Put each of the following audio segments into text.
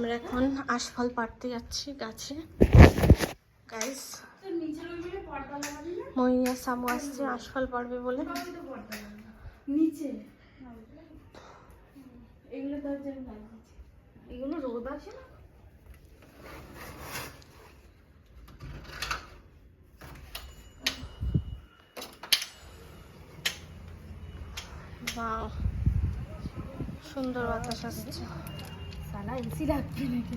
আমরা এখন আশফল পাড়তে যাচ্ছি গাছে। গাইস মহিয়া সামু আসছে আশফল পাড়বে বলে। নিচে এগুলো রোদ আছে না। বাহ, সুন্দর বাতাস আসছে। সালা এসি লাগবে নাকি?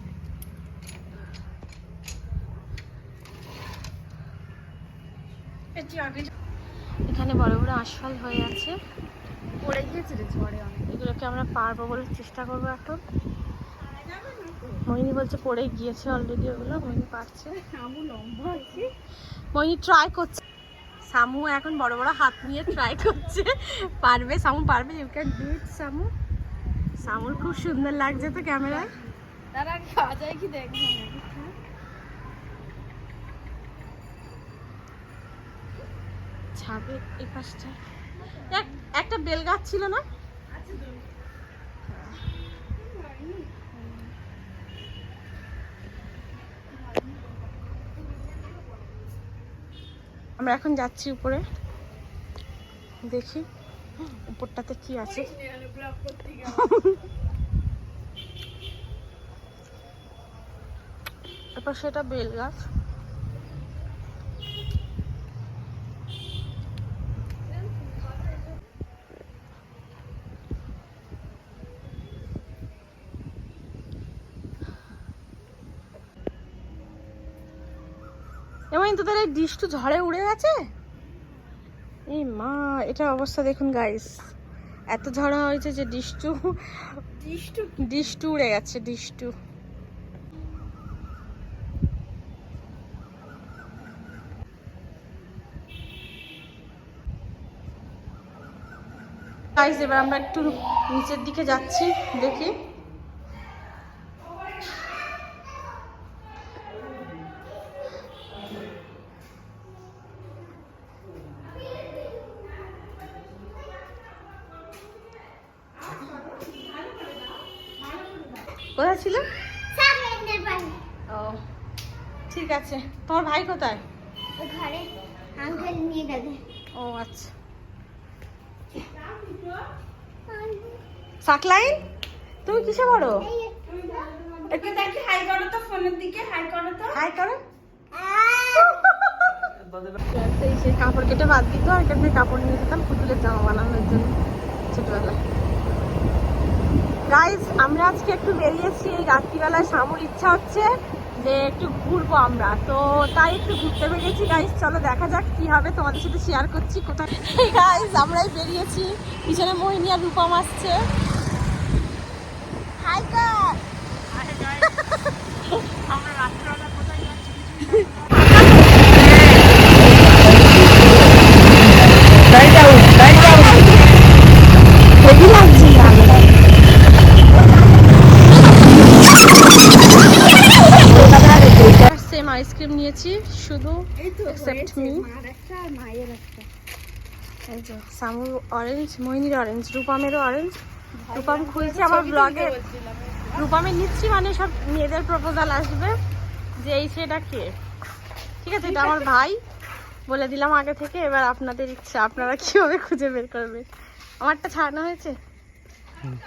এখানে বড় বড় আশফল হয়ে আছে, পড়ে গিয়েছে রে ঝড়ে অনেক। এগুলোকে আমরা পারবো বলে চেষ্টা করবো এখন। মোহিনী বলছে পড়ে গিয়েছে অলরেডি, ওগুলো মোহিনী পারছে। সামু লম্বা আছে, মোহিনী ট্রাই করছে। সামু এখন বড় বড় হাত নিয়ে ট্রাই করছে, পারবে সামু পারবে। You can do it Samu. সামুর খুব সুন্দর লাগছে তো ক্যামেরায়। তারা খাওয়া যায় কি দেখবো। ছাবে এই পাশটা একটা বেল গাছ ছিল না? আমরা এখন যাচ্ছি উপরে, দেখি উপরটাতে কি আছে। এরপর সেটা বেল গাছ। এমন তোদের এই ডিশটু ঝড়ে উড়ে গেছে। এই মা, এটার অবস্থা দেখুন গাইস, এত ঝড় হয়েছে যে ডিশটু উড়ে গেছে। ডিশটু গাইস, এবার আমরা একটু নিচের দিকে যাচ্ছি, দেখি। কোথায় ছিল? ও ঠিক আছে। তোমার ভাই কোথায়? ঘরে আঙ্কেল নিয়ে গেছে। ও আচ্ছা। সাকলাইন, তুমি কিসে বড়? একটু দেখি হাই করো তো, ফোনের দিকে হাই করো তো। হাই করো। সেই কাপড় কেটে বাদ দিত, আর এখানে কাপড় নিয়ে যেতাম পুতুলের জামা বানানোর জন্য ছোটবেলায়। গাইস, আমরা আজকে একটু বেরিয়েছি এই রাত্রিবেলায়। সামুর ইচ্ছা হচ্ছে যে একটু ঘুরবো আমরা, তো তাই একটু ঘুরতে বেরিয়েছি। গাইস চলো দেখা যাক কি হবে, তোমাদের সাথে শেয়ার করছি কোথায়। গাইস আমরাই বেরিয়েছি, পিছনে মোহিনী আর রূপম আসছে। হাই কর। আমরা রাত্রিবেলা কোথায় যাচ্ছি? সেম আইসক্রিম নিয়েছি শুধু, এক্সেপ্ট মি। এই যে সামুর অরেঞ্জ, মোহিনীর অরেঞ্জ, রূপমেরও অরেঞ্জ। রূপম খুলছে আমার ব্লগে, রূপমের নিচ্ছি মানে সব মেয়েদের প্রপোজাল আসবে যে এই সেটা কে। ঠিক আছে, এটা আমার ভাই, বলে দিলাম আগে থেকে। এবার আপনাদের ইচ্ছা, আপনারা কিভাবে খুঁজে বের করবে। আমারটা ছাড়ানো হয়েছে।